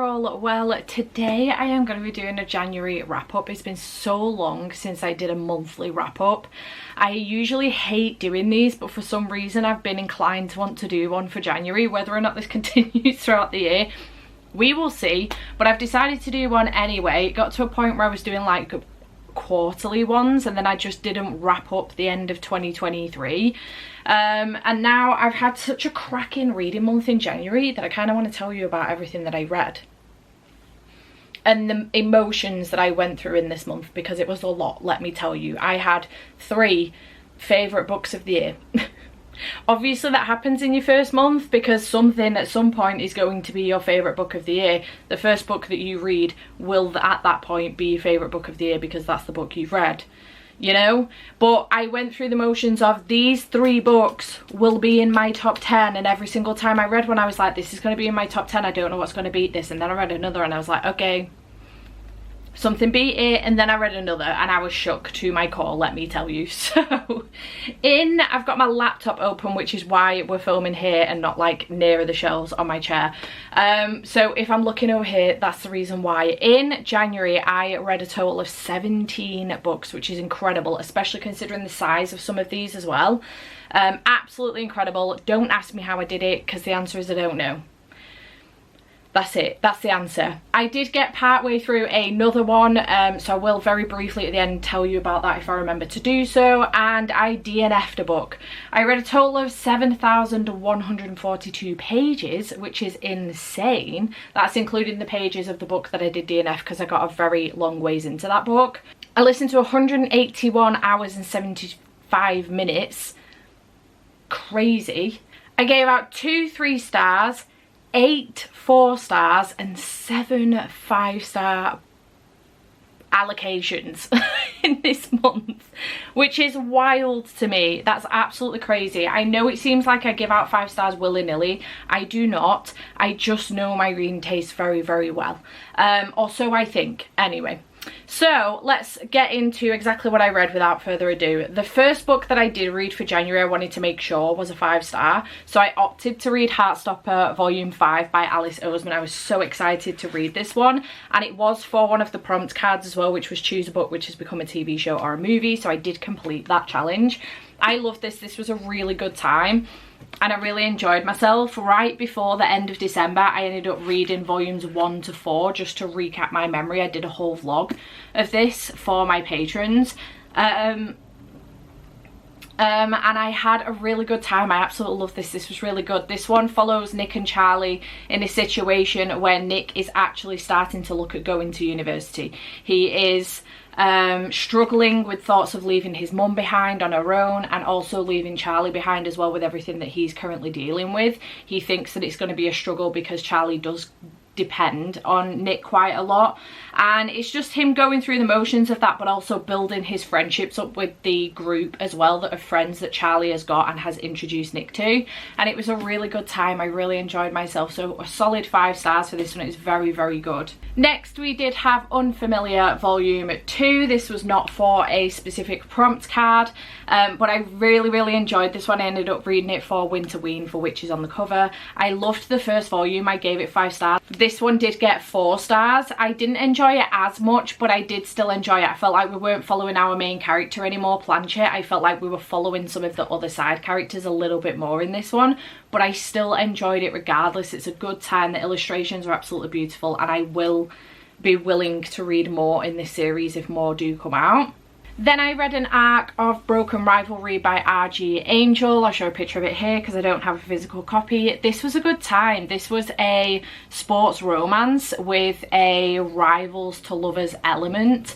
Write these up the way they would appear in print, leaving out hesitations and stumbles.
all. Well, today I am going to be doing a January wrap up. It's been so long since I did a monthly wrap up. I usually hate doing these, but for some reason I've been inclined to want to do one for January. Whether or not this continues throughout the year, we will see, but I've decided to do one anyway. It got to a point where I was doing like quarterly ones and then I just didn't wrap up the end of 2023, and now I've had such a cracking reading month in January that I kind of want to tell you about everything that I read and the emotions that I went through in this month, because it was a lot. Let me tell you, I had 3 favourite books of the year. Obviously that happens in your first month because something at some point is going to be your favourite book of the year. The first book that you read will at that point be your favourite book of the year because that's the book you've read, you know. But I went through the motions of these 3 books will be in my top 10, and every single time I read one I was like, this is going to be in my top 10, I don't know what's going to beat this. And then I read another and I was like, okay, something beat it, and then I read another and I was shook to my core, let me tell you. So I've got my laptop open, which is why we're filming here and not like nearer the shelves on my chair. So if I'm looking over here, that's the reason why. In January I read a total of 17 books, which is incredible, especially considering the size of some of these as well. Absolutely incredible. Don't ask me how I did it because the answer is I don't know. That's it, that's the answer. I did get part way through another one, so I will very briefly at the end tell you about that if I remember to do so. And I DNF'd a book. I read a total of 7,142 pages, which is insane. That's including the pages of the book that I did DNF because I got a very long ways into that book. I listened to 181 hours and 75 minutes. Crazy. I gave out 2 3-stars, 8 4-stars and 7 5-star allocations in this month, which is wild to me. That's absolutely crazy. I know it seems like I give out 5 stars willy-nilly. I do not. I just know my reading taste very, very well. Or so I think. Anyway. So let's get into exactly what I read without further ado. The first book that I did read for January I wanted to make sure was a 5-star, so I opted to read Heartstopper Volume 5 by Alice Oseman. I was so excited to read this one, and it was for one of the prompt cards as well, which was choose a book which has become a TV show or a movie, so I did complete that challenge. I loved this. This was a really good time and I really enjoyed myself. Right before the end of December I ended up reading volumes 1 to 4 just to recap my memory. I did a whole vlog of this for my patrons, and I had a really good time. I absolutely love this. This was really good. This one follows Nick and Charlie in a situation where Nick is actually starting to look at going to university. He is struggling with thoughts of leaving his mum behind on her own, and also leaving Charlie behind as well with everything that he's currently dealing with. He thinks that it's going to be a struggle because Charlie does depend on Nick quite a lot, and it's just him going through the motions of that, but also building his friendships up with the group as well, that of friends that Charlie has got and has introduced Nick to. And it was a really good time. I really enjoyed myself, so a solid 5 stars for this one. It's very, very good. Next we did have Unfamiliar Volume 2. This was not for a specific prompt card, but I really, really enjoyed this one. I ended up reading it for Winterween, for which is on the cover. I loved the first volume. I gave it 5 stars. This one did get 4 stars. I didn't enjoy it as much, but I did still enjoy it. I felt like we weren't following our main character anymore, Planchet. I felt like we were following some of the other side characters a little bit more in this one, but I still enjoyed it regardless. It's a good time. The illustrations are absolutely beautiful, and I will be willing to read more in this series if more do come out. Then I read an arc of Broken Rivalry by R.G. Angel. I'll show a picture of it here because I don't have a physical copy. This was a good time. This was a sports romance with a rivals to lovers element,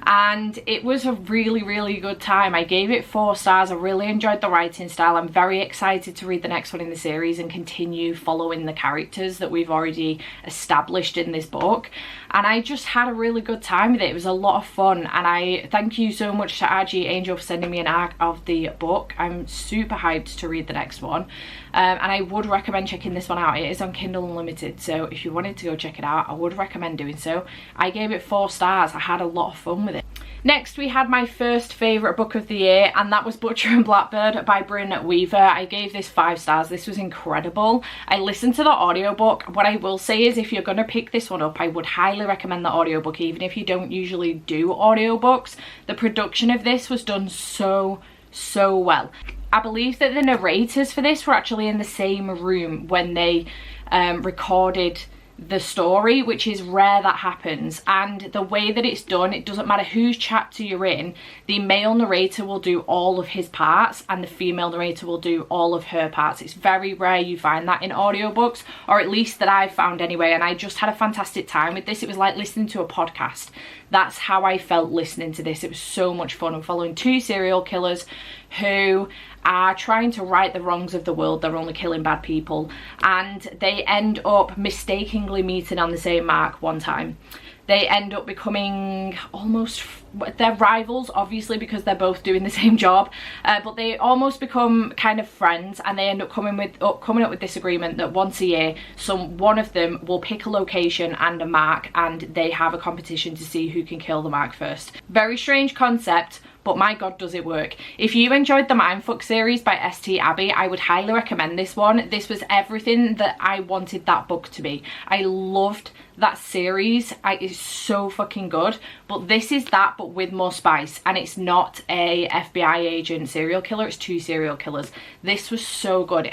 and it was a really, really good time. I gave it 4 stars. I really enjoyed the writing style. I'm very excited to read the next one in the series and continue following the characters that we've already established in this book. And I just had a really good time with it. It was a lot of fun, and I thank you so much to RG Angel for sending me an arc of the book. I'm super hyped to read the next one, and I would recommend checking this one out. It is on Kindle Unlimited, so if you wanted to go check it out, I would recommend doing so. I gave it 4 stars. I had a lot of fun with it. Next we had my first favourite book of the year, and that was Butcher and Blackbird by Bryn Weaver. I gave this 5 stars. This was incredible. I listened to the audiobook. What I will say is, if you're going to pick this one up, I would highly recommend the audiobook, even if you don't usually do audiobooks. The production of this was done so well. I believe that the narrators for this were actually in the same room when they recorded the story, which is rare that happens. And the way that it's done, it doesn't matter whose chapter you're in, the male narrator will do all of his parts and the female narrator will do all of her parts. It's very rare you find that in audiobooks, or at least that I've found anyway, and I just had a fantastic time with this. It was like listening to a podcast. That's how I felt listening to this. It was so much fun. I'm following 2 serial killers who are trying to right the wrongs of the world. They're only killing bad people, and they end up mistakenly meeting on the same mark one time. They end up becoming almost, they're rivals obviously because they're both doing the same job, but they almost become kind of friends, and they end up coming up with this agreement that once a year one of them will pick a location and a mark, and they have a competition to see who can kill the mark first. Very strange concept, but my god does it work. If you enjoyed the Mindfuck series by St. Abbey, I would highly recommend this one. This was everything that I wanted that book to be. I loved that series. It's so fucking good, but this is that but with more spice, and it's not a FBI agent serial killer, it's 2 serial killers. This was so good.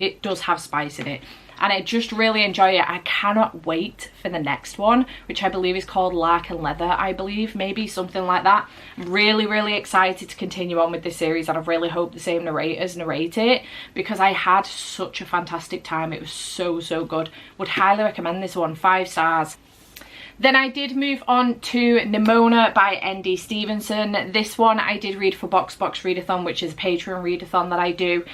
It does have spice in it, and I just really enjoy it. I cannot wait for the next one, which I believe is called Lark and Leather, I believe, maybe something like that. I'm really excited to continue on with this series, and I really hope the same narrators narrate it, because I had such a fantastic time. It was so good. Would highly recommend this one. 5 stars. Then I did move on to Nimona by N.D. Stevenson. This one I did read for Box Readathon, which is a Patreon readathon that I do,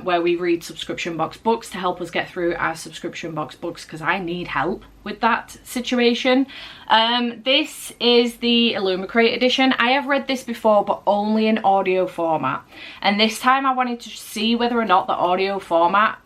where we read subscription box books to help us get through our subscription box books, because I need help with that situation. This is the Illumicrate edition. I have read this before, but only in audio format. And this time I wanted to see whether or not the audio format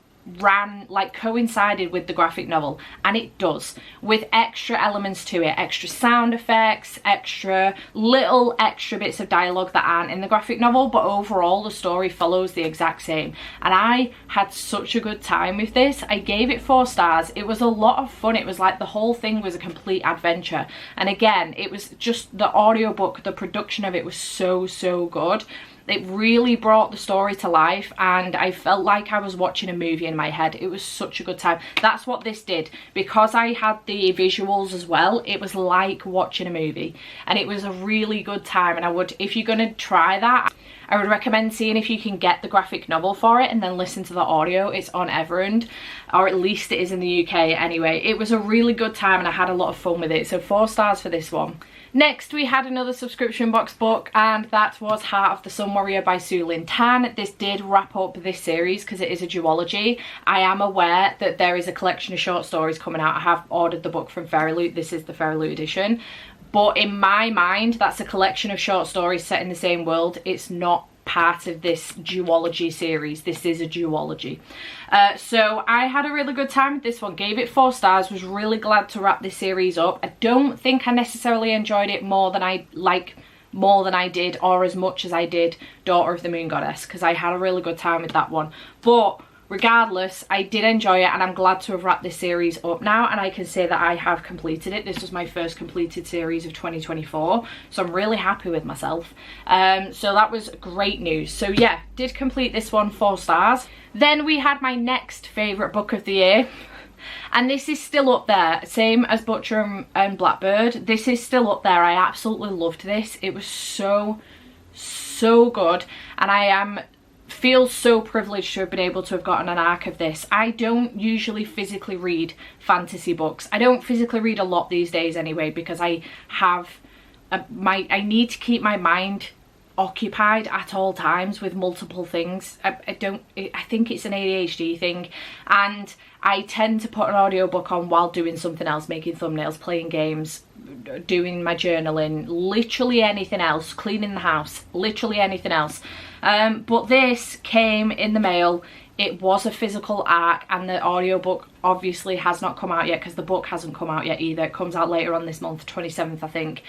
coincided with the graphic novel, and it does, with extra elements to it, extra sound effects, extra bits of dialogue that aren't in the graphic novel, but overall the story follows the exact same. And I had such a good time with this. I gave it 4 stars. It was a lot of fun. It was like the whole thing was a complete adventure, and again, it was just the audiobook, the production of it was so good. It really brought the story to life, and I felt like I was watching a movie in my head. It was such a good time. That's what this did. Because I had the visuals as well, it was like watching a movie, and it was a really good time. And I would, if you're going to try that, I would recommend seeing if you can get the graphic novel for it and then listen to the audio. It's on Everend, or at least it is in the UK anyway. It was a really good time, and I had a lot of fun with it. So 4 stars for this one. Next we had another subscription box book, and that was Heart of the Sun Warrior by Su Lin Tan. This did wrap up this series because it is a duology. I am aware that there is a collection of short stories coming out. I have ordered the book from Fairy Loot. This is the Fairy Loot edition. But in my mind, that's a collection of short stories set in the same world. It's not part of this duology series. This is a duology. So I had a really good time with this one. Gave it 4 stars. Was really glad to wrap this series up. I don't think I necessarily enjoyed it more than I did, or as much as I did Daughter of the Moon Goddess, because I had a really good time with that one. But regardless, I did enjoy it, and I'm glad to have wrapped this series up now, and I can say that I have completed it. This was my first completed series of 2024, so I'm really happy with myself. So that was great news. So yeah, did complete this one, 4 stars. Then we had my next favourite book of the year, and this is still up there, same as Butcher and Blackbird. This is still up there. I absolutely loved this. It was so good, and I feel so privileged to have been able to have gotten an arc of this. I don't usually physically read fantasy books. I don't physically read a lot these days anyway, because I have I need to keep my mind occupied at all times with multiple things. I think it's an ADHD thing, and I tend to put an audiobook on while doing something else, making thumbnails, playing games, doing my journaling, literally anything else, cleaning the house, literally anything else. But this came in the mail. It was a physical arc, and the audiobook obviously has not come out yet because the book hasn't come out yet either. It comes out later on this month, 27th I think.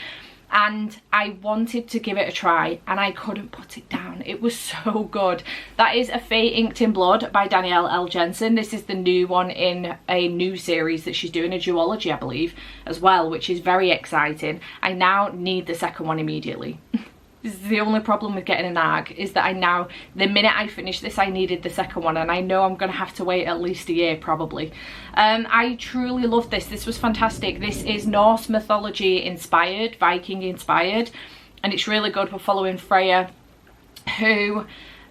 and I wanted to give it a try and I couldn't put it down. It was so good. That is A Fate Inked in Blood by Danielle L. Jensen. This is the new one in a new series that she's doing, a duology I believe as well, which is very exciting. I now need the second one immediately. This is the only problem with getting a nag, is that the minute I finish this, I needed the second one, and I know I'm going to have to wait at least a year probably. I truly love this. This was fantastic. This is Norse mythology inspired, Viking inspired, and it's really good. We're following Freya, who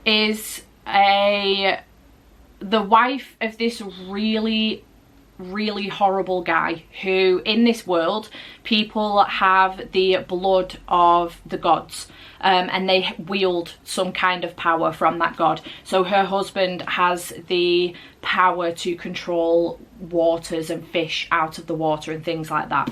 is the wife of this really horrible guy, who in this world people have the blood of the gods, and they wield some kind of power from that god. So her husband has the power to control waters and fish out of the water and things like that.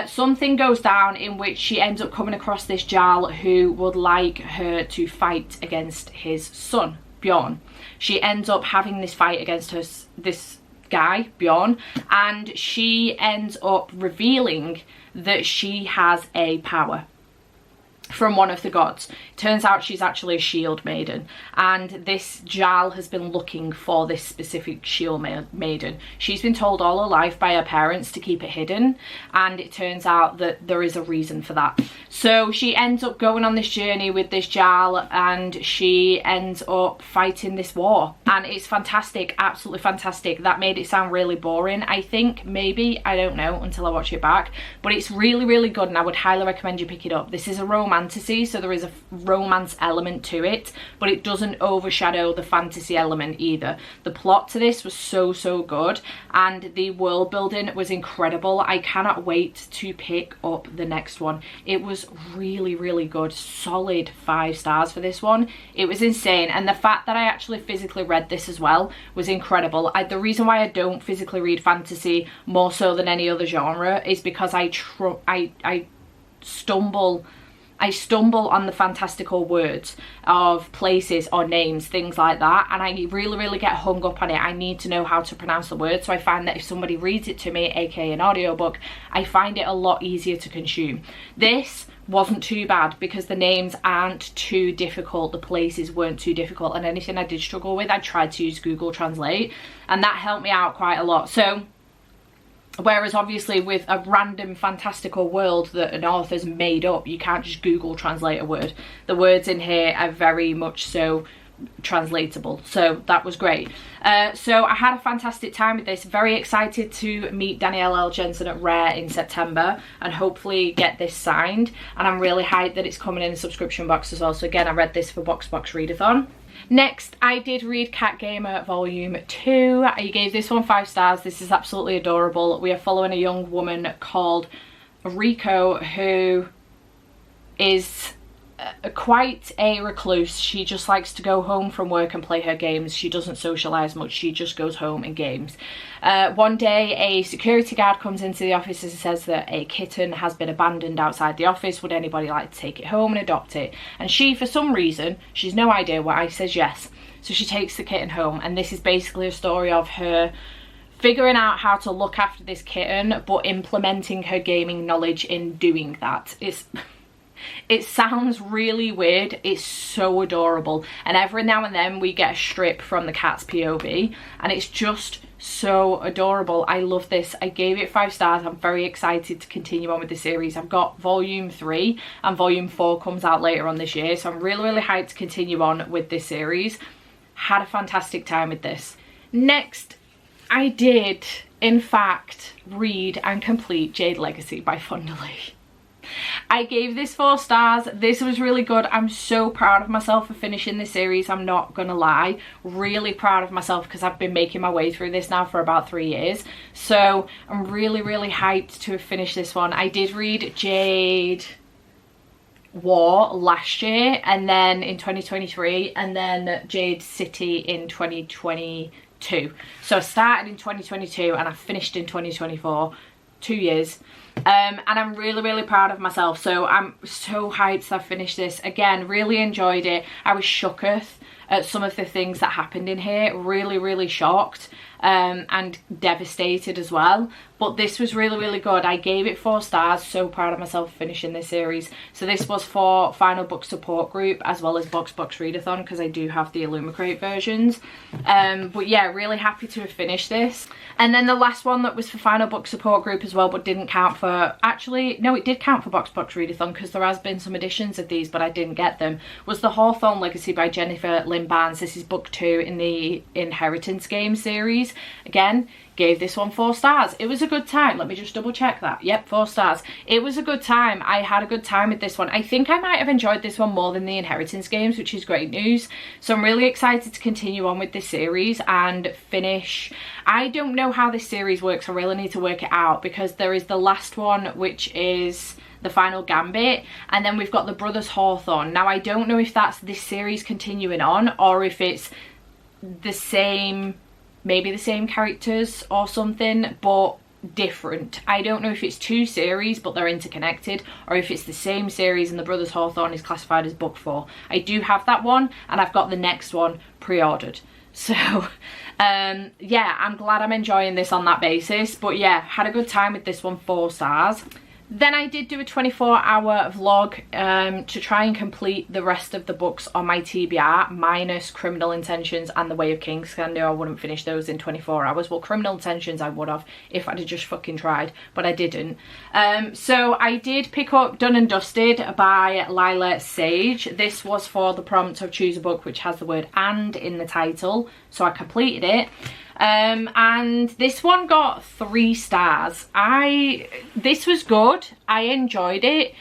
Something goes down in which she ends up coming across this Jarl who would like her to fight against his son Bjorn. She ends up having this fight against this guy Bjorn, and she ends up revealing that she has a power from one of the gods. Turns out she's actually a shield maiden, and this Jarl has been looking for this specific shield maiden. She's been told all her life by her parents to keep it hidden, and it turns out that there is a reason for that. So she ends up going on this journey with this Jarl, and she ends up fighting this war, and it's fantastic, absolutely fantastic. That made it sound really boring, I think, maybe, I don't know until I watch it back, but it's really good, and I would highly recommend you pick it up. This is a romantasy, so there is a romance element to it, but it doesn't overshadow the fantasy element either. The plot to this was so good, and the world building was incredible. I cannot wait to pick up the next one. It was really good. Solid 5 stars for this one. It was insane, and the fact that I actually physically read this as well was incredible. The reason why I don't physically read fantasy more so than any other genre is because I stumble on the fantastical words of places or names, things like that, and I really get hung up on it. I need to know how to pronounce the word, so I find that if somebody reads it to me, aka an audiobook, I find it a lot easier to consume. This wasn't too bad because the names aren't too difficult, the places weren't too difficult, and anything I did struggle with, I tried to use Google Translate, and that helped me out quite a lot. So whereas obviously with a random fantastical world that an author's made up, you can't just Google translate a word. The words in here are very much so translatable, so that was great. So I had a fantastic time with this. Very excited to meet Danielle L. Jensen at Rare in September and hopefully get this signed, and I'm really hyped that it's coming in a subscription box as well. So again, I read this for Box Readathon. Next, I did read Cat Gamer Volume 2. I gave this one 5 stars. This is absolutely adorable. We are following a young woman called Rico who is quite a recluse. She just likes to go home from work and play her games. She doesn't socialise much. She just goes home and games. One day a security guard comes into the office and says that a kitten has been abandoned outside the office. Would anybody like to take it home and adopt it? And she, for some reason, she's no idea why, says yes. So she takes the kitten home, and this is basically a story of her figuring out how to look after this kitten but implementing her gaming knowledge in doing that. It sounds really weird. It's so adorable, and every now and then we get a strip from the cat's POV, and it's just so adorable. I love this. I gave it 5 stars. I'm very excited to continue on with the series. I've got Volume 3 and Volume 4 comes out later on this year, so I'm really hyped to continue on with this series. Had a fantastic time with this. Next, I did in fact read and complete Jade Legacy by Fondly. I gave this 4 stars. This was really good. I'm so proud of myself for finishing this series, I'm not gonna lie. Really proud of myself because I've been making my way through this now for about 3 years. So I'm really hyped to have finished this one. I did read Jade War last year, and then in 2023, and then Jade City in 2022. So I started in 2022 and I finished in 2024. 2 years. And I'm really proud of myself, so I'm so hyped to have finished this. Again, really enjoyed it. I was shooketh at some of the things that happened in here, really shocked. and devastated as well. But this was really, really good. I gave it 4 stars. So proud of myself for finishing this series. So this was for Final Book Support Group as well as Box Readathon, because I do have the Illumicrate versions. But yeah, really happy to have finished this. And then the last one that was for Final Book Support Group as well, but didn't count for, actually no, it did count for Box Readathon, because there has been some editions of these but I didn't get them, was The Hawthorne Legacy by Jennifer Lynn Barnes. This is book 2 in the Inheritance Game series. Again, gave this one 4 stars. It was a good time. Let me just double check that. Yep, 4 stars. It was a good time. I had a good time with this one. I think I might have enjoyed this one more than the Inheritance games, which is great news. So I'm really excited to continue on with this series and finish. I don't know how this series works. I really need to work it out, because there is the last one, which is The Final Gambit, and then we've got the Brothers Hawthorne. Now I don't know if that's this series continuing on, or if it's the same, maybe the same characters or something, but different. I don't know if it's 2 series but they're interconnected, or if it's the same series and the Brothers Hawthorne is classified as book 4. I do have that one, and I've got the next one pre-ordered. So yeah, I'm glad I'm enjoying this on that basis. But yeah, had a good time with this one, 4 stars. Then I did do a 24-hour vlog to try and complete the rest of the books on my TBR, minus Criminal Intentions and The Way of Kings, because I knew I wouldn't finish those in 24 hours. Well, Criminal Intentions I would have if I'd have just fucking tried, but I didn't. So I did pick up Done and Dusted by Lila Sage. This was for the prompt of choose a book which has the word "and" in the title, so I completed it. And this one got 3 stars. This was good. I enjoyed it,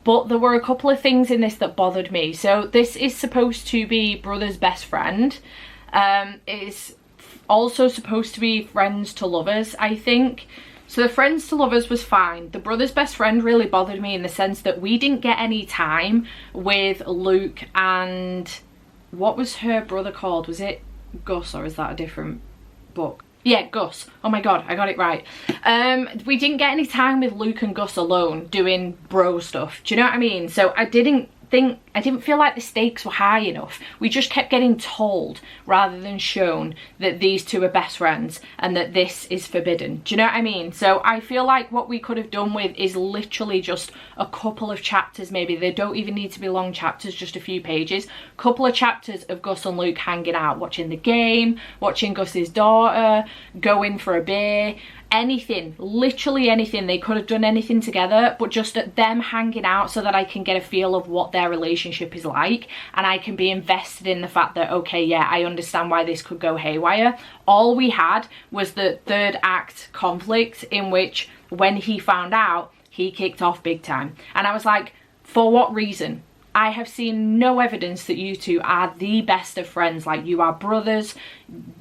but there were a couple of things in this that bothered me. So this is supposed to be brother's best friend. It's also supposed to be friends to lovers, I think. So the friends to lovers was fine. The brother's best friend really bothered me in the sense that we didn't get any time with Luke and, what was her brother called? Was it Gus, or is that a different book? Yeah, Gus. Oh my god, I got it right. We didn't get any time with Luke and Gus alone doing bro stuff. Do you know what I mean? So I didn't feel like the stakes were high enough. We just kept getting told rather than shown that these two are best friends and that this is forbidden. Do you know what I mean? So I feel like what we could have done with is literally just a couple of chapters. Maybe they don't even need to be long chapters, just a few pages. Couple of chapters of Gus and Luke hanging out, watching the game, watching Gus's daughter, going for a beer. Anything, literally anything. They could have done anything together, but just them hanging out so that I can get a feel of what their relationship is like, and I can be invested in the fact that, okay, yeah, I understand why this could go haywire. All we had was the 3rd act conflict, in which when he found out, he kicked off big time, and I was like, for what reason? I have seen no evidence that you two are the best of friends, like you are brothers,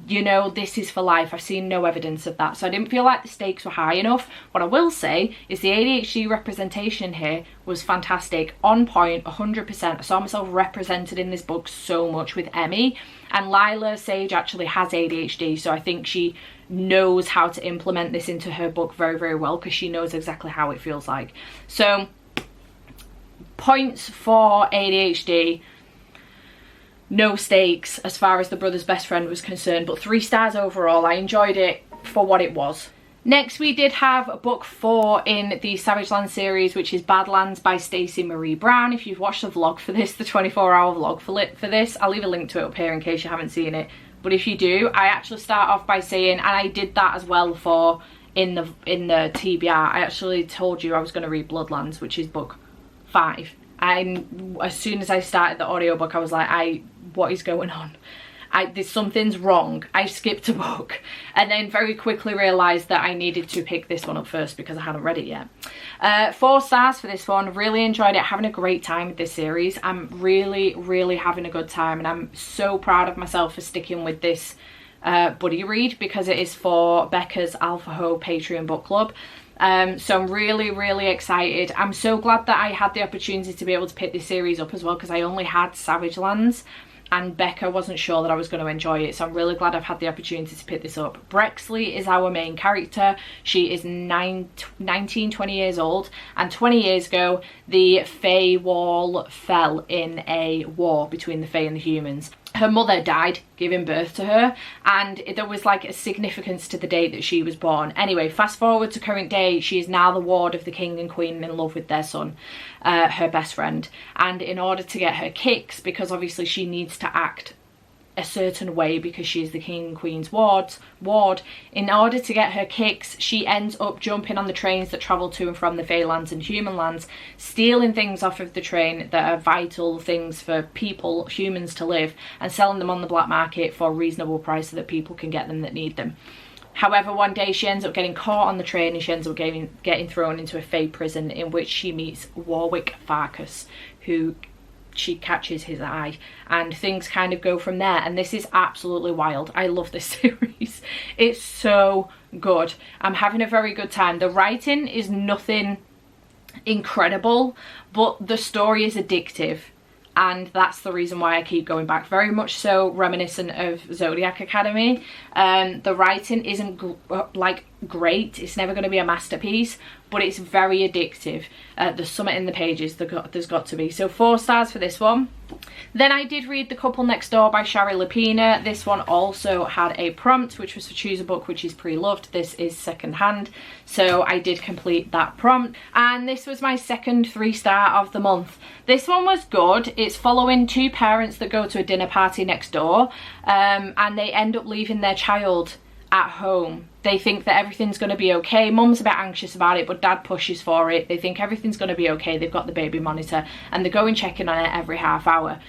you know, this is for life. I've seen no evidence of that, so I didn't feel like the stakes were high enough. What I will say is the ADHD representation here was fantastic, on point, 100%. I saw myself represented in this book so much with Emmy, and Lila Sage actually has ADHD, so I think she knows how to implement this into her book very, very well, because she knows exactly how it feels like. So points for ADHD, no stakes as far as the brother's best friend was concerned, but 3 stars overall. I enjoyed it for what it was. Next we did have book 4 in the Savage Land series, which is Badlands by Stacey Marie Brown. If you've watched the vlog for this, the 24-hour vlog for this, I'll leave a link to it up here in case you haven't seen it. But if you do, I actually start off by saying, and I did that as well for in the TBR, I actually told you I was going to read Bloodlands, which is book 5. As soon as I started the audiobook, I was like, what is going on? Something's wrong. I skipped a book, and then very quickly realised that I needed to pick this one up first because I hadn't read it yet. 4 stars for this one. Really enjoyed it, having a great time with this series. I'm really, really having a good time, and I'm so proud of myself for sticking with this buddy read, because it is for Becca's Alpha Ho Patreon book club. So I'm really, really excited. I'm so glad that I had the opportunity to be able to pick this series up as well, because I only had Savage Lands and Becca wasn't sure that I was going to enjoy it, so I'm really glad I've had the opportunity to pick this up. Brexley is our main character. She is 19, 20 years old, and 20 years ago the Fey Wall fell in a war between the Fey and the humans. her mother died giving birth to her, and there was like a significance to the date that she was born. Anyway, fast forward to current day, she is now the ward of the king and queen, in love with their son, her best friend. And in order to get her kicks, because obviously she needs to act a certain way because she's the king and queen's ward, in order to get her kicks, she ends up jumping on the trains that travel to and from the Feylands and human lands, stealing things off of the train that are vital things for people, humans, to live, and selling them on the black market for a reasonable price so that people can get them that need them. However, one day she ends up getting caught on the train, and she ends up getting thrown into a Fey prison, in which she meets Warwick Farkas, who she catches his eye, and things kind of go from there. And this is absolutely wild. I love this series. It's so good. I'm having a very good time. The writing is nothing incredible, but the story is addictive, and that's the reason why I keep going back. Very much so reminiscent of Zodiac Academy. The writing isn't like great, it's never going to be a masterpiece, but it's very addictive. There's something in the pages, there's got to be. So 4 stars for this one. Then I did read The Couple Next Door by Shari Lapina. This one also had a prompt, which was to choose a book which is pre-loved. This is secondhand, so I did complete that prompt, and this was my second 3-star of the month. This one was good. It's following 2 parents that go to a dinner party next door, and they end up leaving their child at home. They think that everything's going to be okay. Mum's a bit anxious about it, but dad pushes for it. They think everything's going to be okay. They've got the baby monitor, and they go and check in on it every half hour.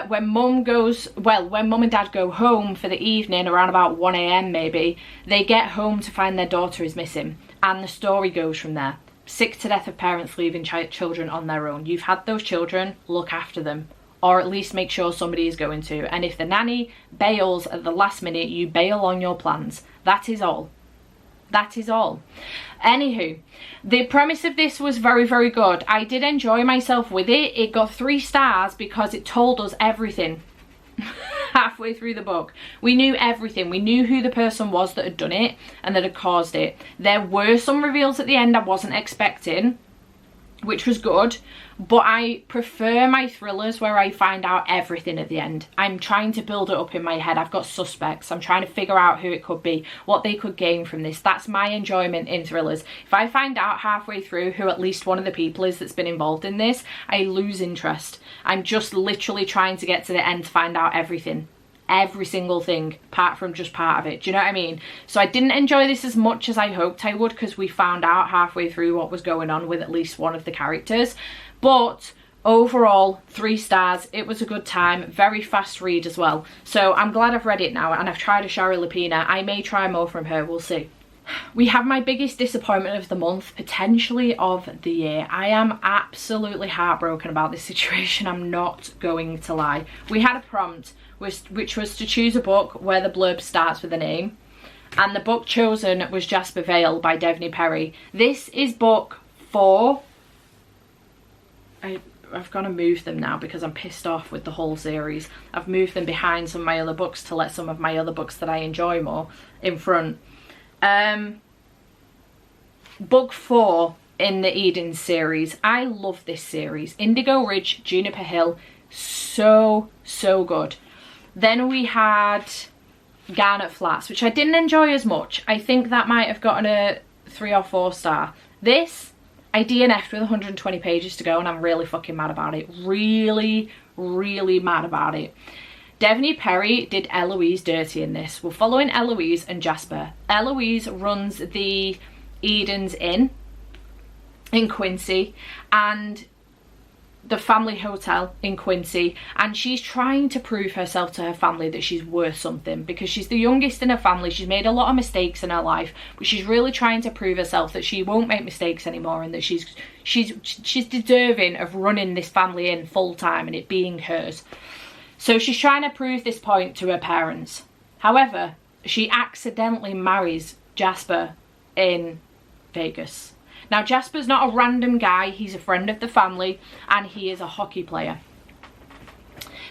When mum and dad go home for the evening, around about 1 AM maybe, they get home to find their daughter is missing, and the story goes from there. Sick to death of parents leaving children on their own. You've had those children, look after them, or at least make sure somebody is going to. And if the nanny bails at the last minute, you bail on your plans. That is all. That is all. Anywho, the premise of this was very, very good. I did enjoy myself with it. It got 3 stars because it told us everything. Halfway through the book, we knew everything. We knew who the person was that had done it and that had caused it. There were some reveals at the end I wasn't expecting, which was good, but I prefer my thrillers where I find out everything at the end. I'm trying to build it up in my head. I've got suspects. I'm trying to figure out who it could be, what they could gain from this. That's my enjoyment in thrillers. If I find out halfway through who at least one of the people is that's been involved in this, I lose interest. I'm just literally trying to get to the end to find out everything. Every single thing, apart from just part of it. Do you know what I mean? So I didn't enjoy this as much as I hoped I would, because we found out halfway through what was going on with at least one of the characters. But overall, 3 stars. It was a good time. Very fast read as well. So I'm glad I've read it now, and I've tried a Shari Lapina. I may try more from her, we'll see. We have my biggest disappointment of the month, potentially of the year. I am absolutely heartbroken about this situation. I'm not going to lie. We had a prompt which was to choose a book where the blurb starts with a name, and the book chosen was Jasper Vale by Devney Perry. This is book 4. I've got to move them now because I'm pissed off with the whole series. I've moved them behind some of my other books to let some of my other books that I enjoy more in front. Book 4 in the Eden series. I love this series. Indigo Ridge, Juniper Hill, so good. Then we had Garnet Flats, which I didn't enjoy as much. I think that might have gotten a 3 or 4 star. This, I DNF'd with 120 pages to go, and I'm really fucking mad about it. Really, really mad about it. Devney Perry did Eloise dirty in this. We're following Eloise and Jasper. Eloise runs the Eden's Inn in Quincy and the family hotel in Quincy, and she's trying to prove herself to her family that she's worth something, because she's the youngest in her family. She's made a lot of mistakes in her life, but she's really trying to prove herself that she won't make mistakes anymore, and that she's deserving of running this family in full time and it being hers. So she's trying to prove this point to her parents. However, she accidentally marries Jasper in Vegas. Now, Jasper's not a random guy. He's a friend of the family, and he is a hockey player.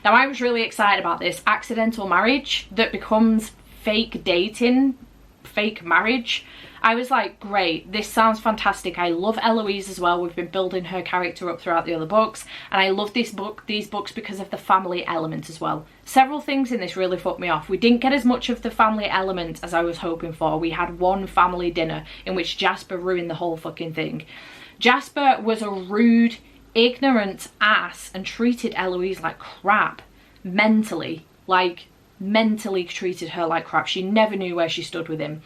Now, I was really excited about this accidental marriage that becomes fake dating, fake marriage. I was like, great, this sounds fantastic. I love Eloise as well. We've been building her character up throughout the other books, and I love these books because of the family element as well. Several things in this really fucked me off. We didn't get as much of the family element as I was hoping for. We had one family dinner in which Jasper ruined the whole fucking thing. Jasper was a rude, ignorant ass and treated Eloise like crap. Mentally treated her like crap. She never knew where she stood with him.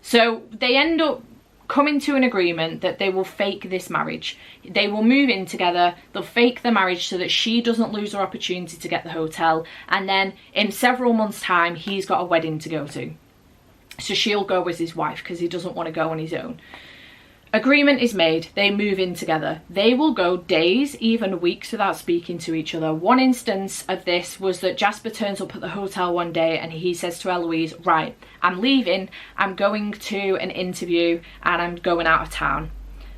So they end up coming to an agreement that they will fake this marriage. They will move in together, they'll fake the marriage so that she doesn't lose her opportunity to get the hotel, and then in several months' time he's got a wedding to go to. So she'll go with his wife because he doesn't want to go on his own. Agreement is made, they move in together. They will go days, even weeks without speaking to each other. One instance of this was that Jasper turns up at the hotel one day and he says to Eloise, right, I'm leaving, I'm going to an interview and I'm going out of town.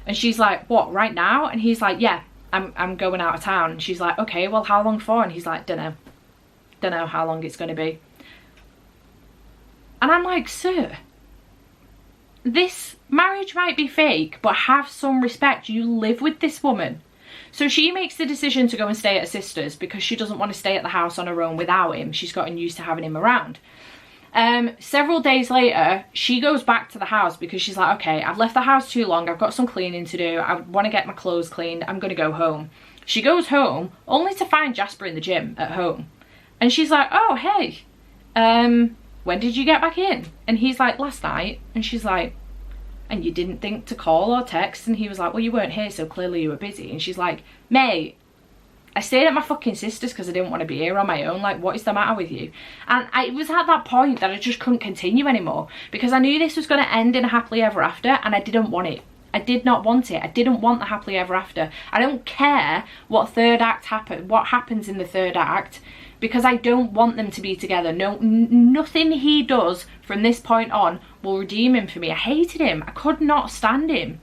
And she's like, what, right now? And he's like, yeah, I'm going out of town. And she's like, okay, well, how long for? And he's like, don't know how long it's going to be. And I'm like, sir, this marriage might be fake, but have some respect. You live with this woman. So she makes the decision to go and stay at her sister's because she doesn't want to stay at the house on her own without him. She's gotten used to having him around. Several days later, she goes back to the house because she's like, okay, I've left the house too long. I've got some cleaning to do. I want to get my clothes cleaned. I'm going to go home. She goes home only to find Jasper in the gym at home. And she's like, oh, hey, when did you get back in? And he's like, last night. And she's like, and you didn't think to call or text? And he was like, well, you weren't here, so clearly you were busy. And she's like, mate, I stayed at my fucking sister's because I didn't want to be here on my own. Like, what is the matter with you? And it was at that point that I just couldn't continue anymore because I knew this was going to end in a happily ever after, and I didn't want it. I did not want it. I didn't want the happily ever after. I don't care what happens in the third act, because I don't want them to be together. No, nothing he does from this point on will redeem him for me. I hated him. I could not stand him.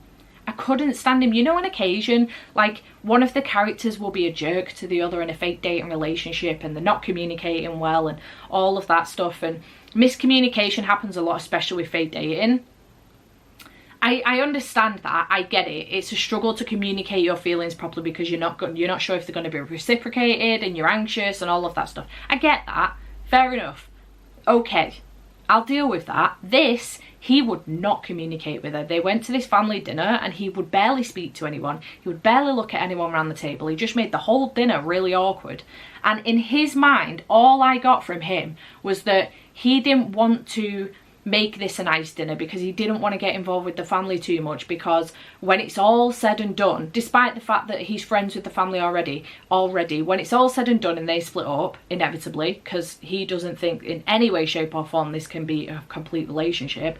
I couldn't stand him. You know, on occasion, like, one of the characters will be a jerk to the other in a fake dating relationship and they're not communicating well and all of that stuff. And miscommunication happens a lot, especially with fake dating. I understand that. I get it. It's a struggle to communicate your feelings properly because you're not sure if they're going to be reciprocated and you're anxious and all of that stuff. I get that. Fair enough. Okay, I'll deal with that. This, he would not communicate with her. They went to this family dinner and he would barely speak to anyone. He would barely look at anyone around the table. He just made the whole dinner really awkward. And in his mind, all I got from him was that he didn't want to make this a nice dinner because he didn't want to get involved with the family too much, because when it's all said and done, despite the fact that he's friends with the family already, when it's all said and done and they split up inevitably, because he doesn't think in any way, shape or form this can be a complete relationship,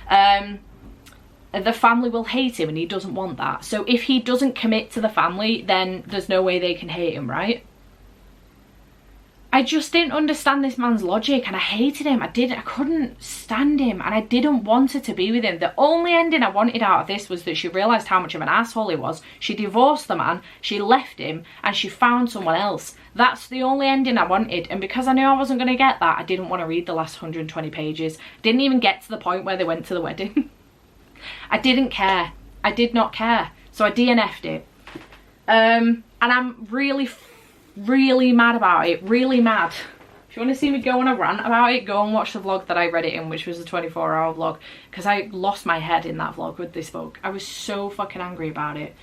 the family will hate him and he doesn't want that. So if he doesn't commit to the family, then there's no way they can hate him, right? I just didn't understand this man's logic and I hated him. I couldn't stand him and I didn't want her to be with him. The only ending I wanted out of this was that she realised how much of an asshole he was. She divorced the man, she left him, and she found someone else. That's the only ending I wanted, and because I knew I wasn't going to get that, I didn't want to read the last 120 pages. Didn't even get to the point where they went to the wedding. I didn't care. I did not care. So I DNF'd it. And I'm really mad about it. Really mad. If you want to see me go on a rant about it, go and watch the vlog that I read it in, which was a 24-hour vlog, because I lost my head in that vlog with this book. I was so fucking angry about it.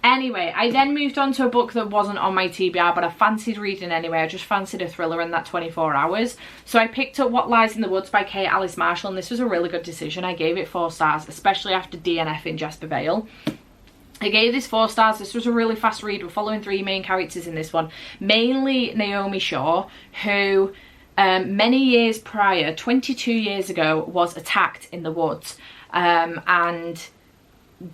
Anyway, I then moved on to a book that wasn't on my TBR, but I fancied reading anyway. I just fancied a thriller in that 24 hours. So I picked up What Lies in the Woods by Kate Alice Marshall, and this was a really good decision. I gave it 4 stars, especially after DNF in Jasper Vale. I gave this 4 stars. This was a really fast read. We're following 3 main characters in this one. Mainly Naomi Shaw, who many years prior, 22 years ago, was attacked in the woods. And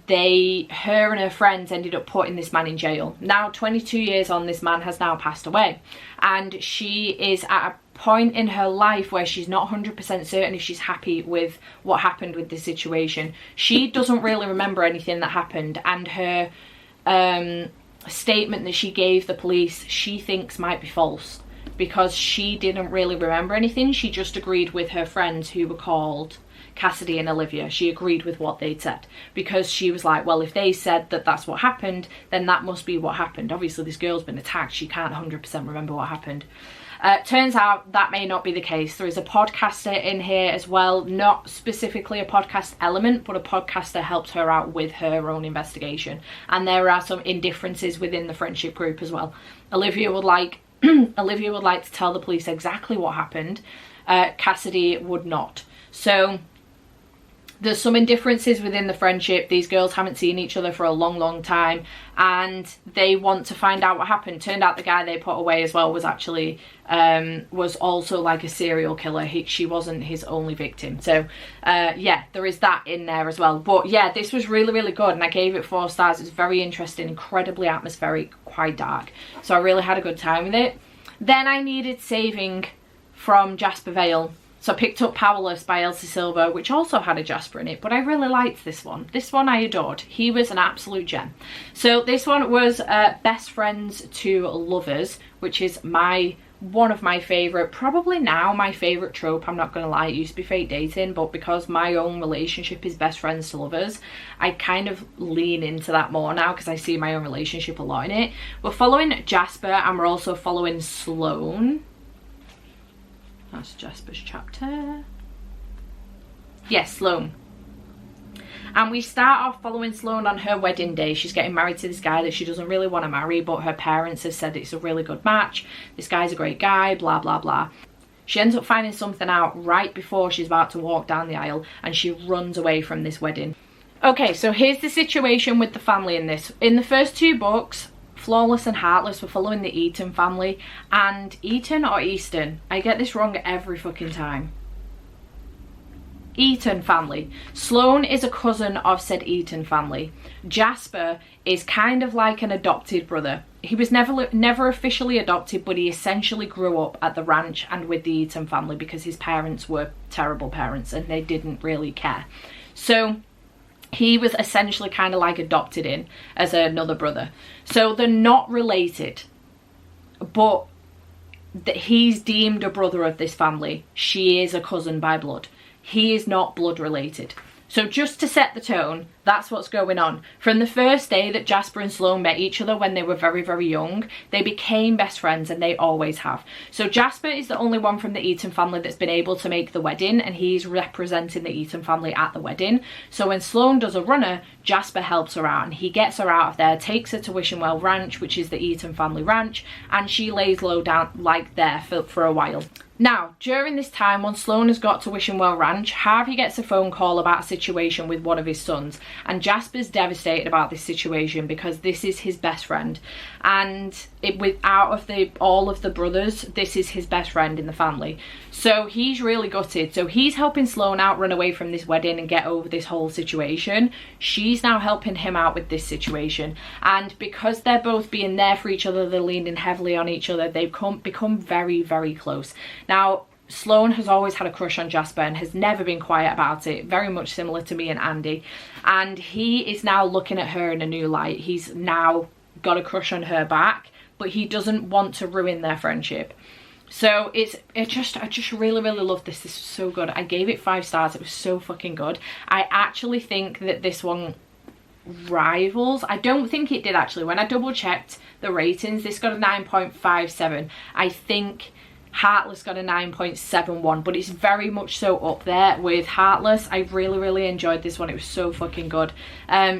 her and her friends ended up putting this man in jail. Now, 22 years on, this man has now passed away. And she is at a point in her life where she's not 100% certain if she's happy with what happened with this situation. She doesn't really remember anything that happened, and her statement that she gave the police, she thinks might be false. because she didn't really remember anything. She just agreed with her friends who were called Cassidy and Olivia. She agreed with what they'd said, because she was like, well, if they said that that's what happened, then that must be what happened. Obviously this girl's been attacked, she can't 100% remember what happened. Turns out that may not be the case. There is a podcaster in here as well, not specifically a podcast element, but a podcaster helped her out with her own investigation, and there are some indifferences within the friendship group as well. Olivia would like Olivia would like to tell the police exactly what happened. Cassidy would not. So there's some indifferences within the friendship. These girls haven't seen each other for a long time, and they want to find out what happened. Turned out the guy they put away as well was actually was also like a serial killer. She wasn't his only victim. So yeah, there is that in there as well. But yeah, this was really good, and I gave it 4 stars. It's very interesting, incredibly atmospheric, quite dark, so I really had a good time with it. Then I needed saving from Jasper Vale. So I picked up Powerless by Elsie Silver, which also had a Jasper in it, but I really liked this one. This one I adored. He was an absolute gem. So this one was Best Friends to Lovers, which is one of my favourite, probably now my favourite trope. I'm not going to lie, it used to be fake dating, but because my own relationship is best friends to lovers, I kind of lean into that more now because I see my own relationship a lot in it. We're following Jasper, and we're also following Sloane. That's Jasper's chapter. Yes, Sloane. And we start off following Sloane on her wedding day. She's getting married to this guy that she doesn't really want to marry, but her parents have said it's a really good match. This guy's a great guy, blah, blah, blah. She ends up finding something out right before she's about to walk down the aisle, and she runs away from this wedding. Okay, so here's the situation with the family in this. In the first 2 books, Flawless and Heartless, were following the Eaton family, and Eaton or Easton, I get this wrong every fucking time. Eaton family. Sloane is a cousin of said Eaton family. Jasper is kind of like an adopted brother. He was never officially adopted, but he essentially grew up at the ranch and with the Eaton family because his parents were terrible parents and they didn't really care. So he was essentially kind of like adopted in as another brother. So they're not related, but he's deemed a brother of this family. She is a cousin by blood. He is not blood related. So just to set the tone, that's what's going on. From the first day that Jasper and Sloane met each other when they were very young, they became best friends, and they always have. So Jasper is the only one from the Eaton family that's been able to make the wedding, and he's representing the Eaton family at the wedding. So when Sloane does a runner, Jasper helps her out, and he gets her out of there, takes her to Wishenwell Ranch, which is the Eaton family ranch, and she lays low down like there for a while. Now, during this time, once Sloane has got to Wishenwell Ranch, Harvey gets a phone call about a situation with one of his sons, and Jasper's devastated about this situation because this is his best friend, and all of the brothers, this is his best friend in the family. So he's really gutted. So he's helping Sloane out run away from this wedding and get over this whole situation. She's now helping him out with this situation, and because they're both being there for each other, they're leaning heavily on each other, they've become very close. Now, Sloane has always had a crush on Jasper and has never been quiet about it, very much similar to me and Andy, and he is now looking at her in a new light. He's now got a crush on her back, but he doesn't want to ruin their friendship. So I just really love this. This was so good. I gave it 5 stars. It was so fucking good. I actually think that this one rivals, I don't think it did actually, when I double checked the ratings, this got a 9.57. I think Heartless got a 9.71, but it's very much so up there with Heartless. I really enjoyed this one. It was so fucking good.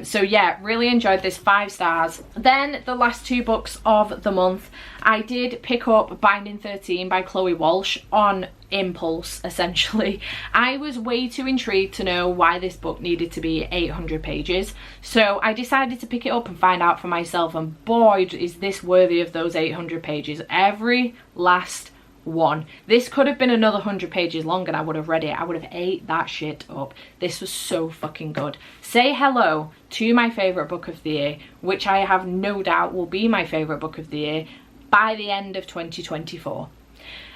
So yeah, really enjoyed this. 5 stars. Then the last 2 books of the month, I did pick up Binding 13 by Chloe Walsh on impulse, essentially. I was way too intrigued to know why this book needed to be 800 pages, so I decided to pick it up and find out for myself, and boy is this worthy of those 800 pages. Every last one. This could have been another 100 pages long and I would have read it. I would have ate that shit up. This was so fucking good. Say hello to my favourite book of the year, which I have no doubt will be my favourite book of the year by the end of 2024.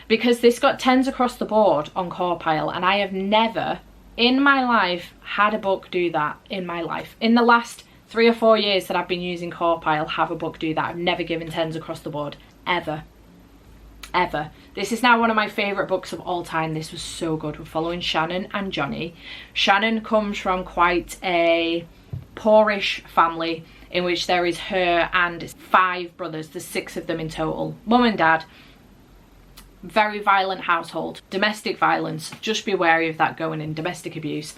Because this got 10s across the board on Corepile, and I have never in my life had a book do that in my life. In the last 3 or 4 years that I've been using Corepile, have a book do that. I've never given 10s across the board, ever. ever. This is now one of my favourite books of all time. This was so good. We're following Shannon and Johnny. Shannon comes from quite a poorish family in which there is her and 5 brothers. There's 6 of them in total. Mum and dad. Very violent household. Domestic violence. Just be wary of that going in. Domestic abuse.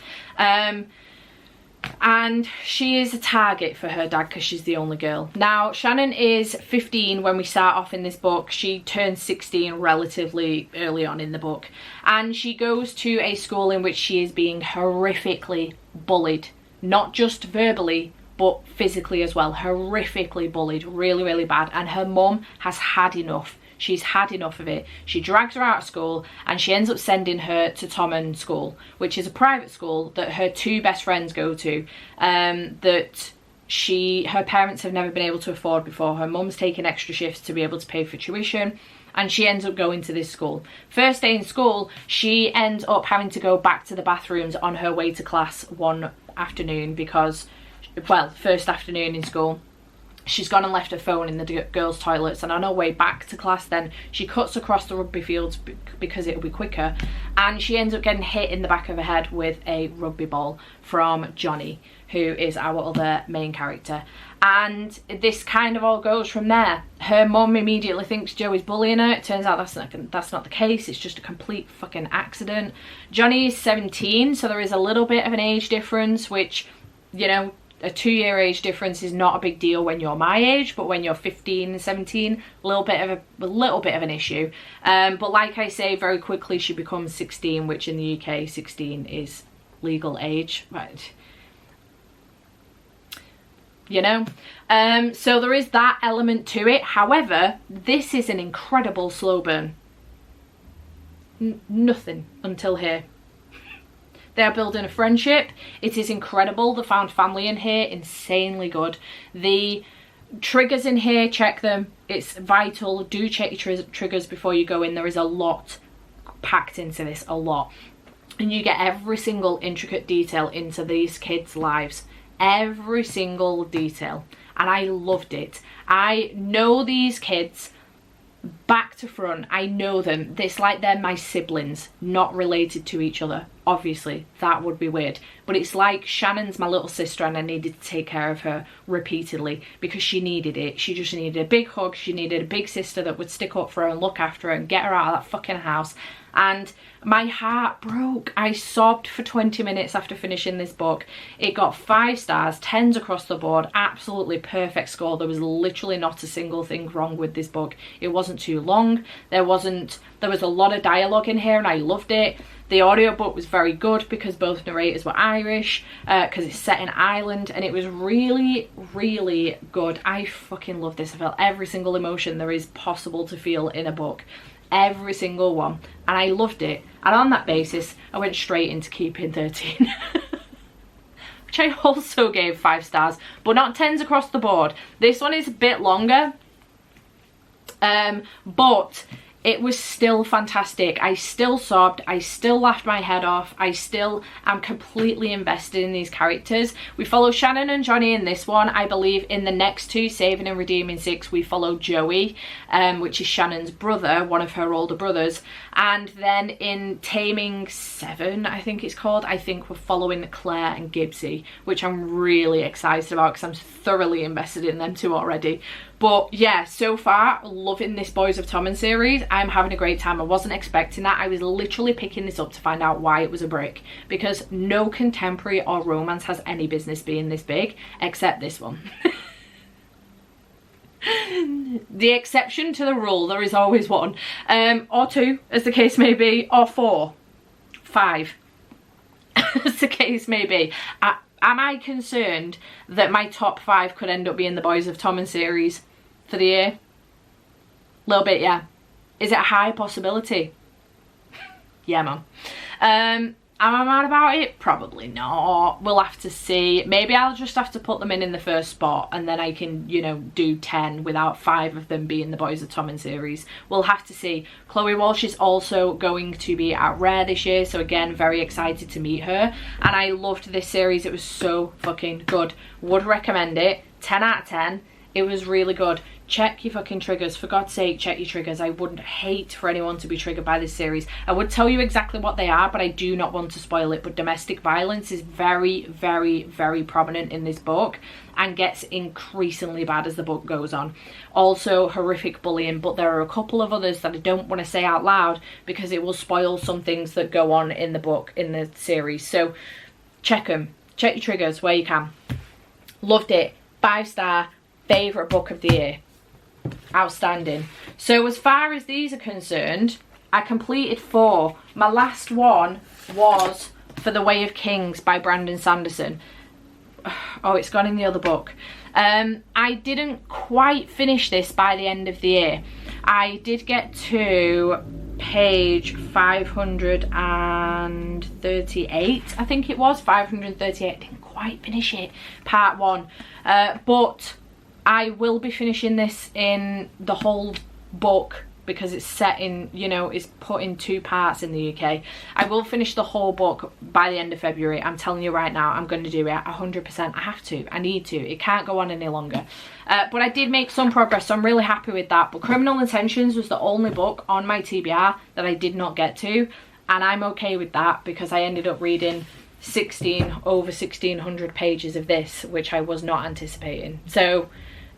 And she is a target for her dad because she's the only girl. Now, Shannon is 15 when we start off in this book. She turns 16 relatively early on in the book. And she goes to a school in which she is being horrifically bullied. Not just verbally, but physically as well. Horrifically bullied. Really, really bad. And her mum has had enough. She's had enough of it. She drags her out of school and she ends up sending her to Tommen School, which is a private school that her 2 best friends go to, that her parents have never been able to afford before. Her mum's taking extra shifts to be able to pay for tuition, and she ends up going to this school. First day in school, she ends up having to go back to the bathrooms on her way to class one afternoon because, well, first afternoon in school. She's gone and left her phone in the girls' toilets, and on her way back to class then she cuts across the rugby fields because it'll be quicker, and she ends up getting hit in the back of her head with a rugby ball from Johnny, who is our other main character. And this kind of all goes from there. Her mum immediately thinks Joey's bullying her. It turns out that's not the case. It's just a complete fucking accident. Johnny is 17, so there is a little bit of an age difference, which, you know, a 2-year age difference is not a big deal when you're my age, but when you're 15 and 17, a little bit of an issue. But like I say, very quickly she becomes 16, which in the UK 16 is legal age, right? You know, so there is that element to it. However, this is an incredible slow burn. Nothing until here. They're building a friendship. It is incredible. The found family in here, insanely good. The triggers in here, check them. It's vital. Do check your triggers before you go in. There is a lot packed into this, a lot. And you get every single intricate detail into these kids' lives. Every single detail. And I loved it. I know these kids back to front. I know them. It's like they're my siblings, not related to each other. Obviously, that would be weird. But it's like Shannon's my little sister and I needed to take care of her repeatedly because she needed it. She just needed a big hug. She needed a big sister that would stick up for her and look after her and get her out of that fucking house. And my heart broke. I sobbed for 20 minutes after finishing this book. It got 5 stars, 10s across the board, absolutely perfect score. There was literally not a single thing wrong with this book. It wasn't too long. There was a lot of dialogue in here and I loved it. The audiobook was very good because both narrators were Irish, because it's set in Ireland, and it was really, really good. I fucking love this. I felt every single emotion there is possible to feel in a book. Every single one. And I loved it. And on that basis, I went straight into keeping 13. Which I also gave 5 stars, but not 10s across the board. This one is a bit longer. But it was still fantastic. I still sobbed. I still laughed my head off. I still am completely invested in these characters. We follow Shannon and Johnny in this one. I believe in the next 2, Saving and Redeeming 6, we follow Joey, which is Shannon's brother, one of her older brothers. And then in Taming 7, I think it's called, I think we're following Claire and Gibbsy, which I'm really excited about because I'm thoroughly invested in them 2 already. But yeah, so far, loving this Boys of Tommen series. I'm having a great time. I wasn't expecting that. I was literally picking this up to find out why it was a brick, because no contemporary or romance has any business being this big, except this one. The exception to the rule, there is always one. Or 2, as the case may be, or 4, 5, as the case may be. Am I concerned that my top 5 could end up being the Boys of Tommen series for the year? A little bit, yeah. Is it a high possibility? Yeah, mum. Am I mad about it? Probably not. We'll have to see. Maybe I'll just have to put them in the first spot and then I can, you know, do 10 without 5 of them being the Boys of Tommen series. We'll have to see. Chloe Walsh is also going to be at Rare this year, so again, very excited to meet her. And I loved this series. It was so fucking good. Would recommend it. 10 out of 10. It was really good. check your fucking triggers. For God's sake, check your triggers. I wouldn't hate for anyone to be triggered by this series. I would tell you exactly what they are, but I do not want to spoil it. But domestic violence is very, very, very prominent in this book and gets increasingly bad as the book goes on. Also horrific bullying, but there are a couple of others that I don't want to say out loud because it will spoil some things that go on in the book, in the series. So check them. Check your triggers where you can. Loved it. 5-star. Favourite book of the year. Outstanding. So as far as these are concerned, I completed 4. My last one was For the Way of Kings by Brandon Sanderson. Oh, it's gone in the other book. I didn't quite finish this by the end of the year. I did get to page 538, I think it was, 538. Didn't quite finish it, part 1. But I will be finishing this in the whole book because it's set in, you know, it's put in 2 parts in the UK. I will finish the whole book by the end of February. I'm telling you right now, I'm going to do it 100%. I have to. I need to. It can't go on any longer. But I did make some progress, so I'm really happy with that. But Criminal Intentions was the only book on my TBR that I did not get to. And I'm okay with that because I ended up reading over 1,600 pages of this, which I was not anticipating. So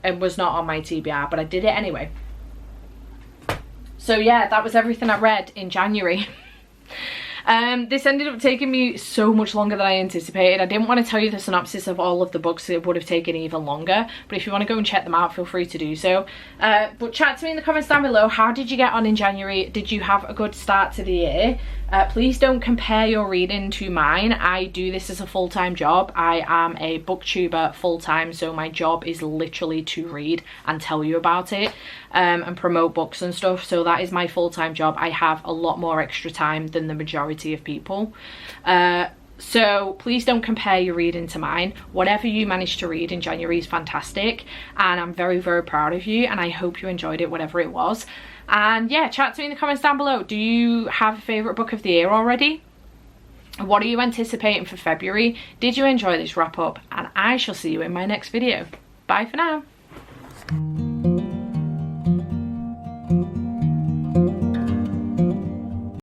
it was not on my TBR, but I did it anyway. So yeah, that was everything I read in January. This ended up taking me so much longer than I anticipated. I didn't want to tell you the synopsis of all of the books. It would have taken even longer. But if you want to go and check them out, feel free to do so. But chat to me in the comments down below. How did you get on in January? Did you have a good start to the year? Please don't compare your reading to mine. I do this as a full-time job. I am a booktuber full-time, so my job is literally to read and tell you about it and promote books and stuff. So that is my full-time job. I have a lot more extra time than the majority of people. So please don't compare your reading to mine. Whatever you managed to read in January is fantastic, and I'm very, very proud of you, and I hope you enjoyed it, whatever it was. And yeah, chat to me in the comments down below. Do you have a favourite book of the year already? What are you anticipating for February? Did you enjoy this wrap up? And I shall see you in my next video. Bye for now.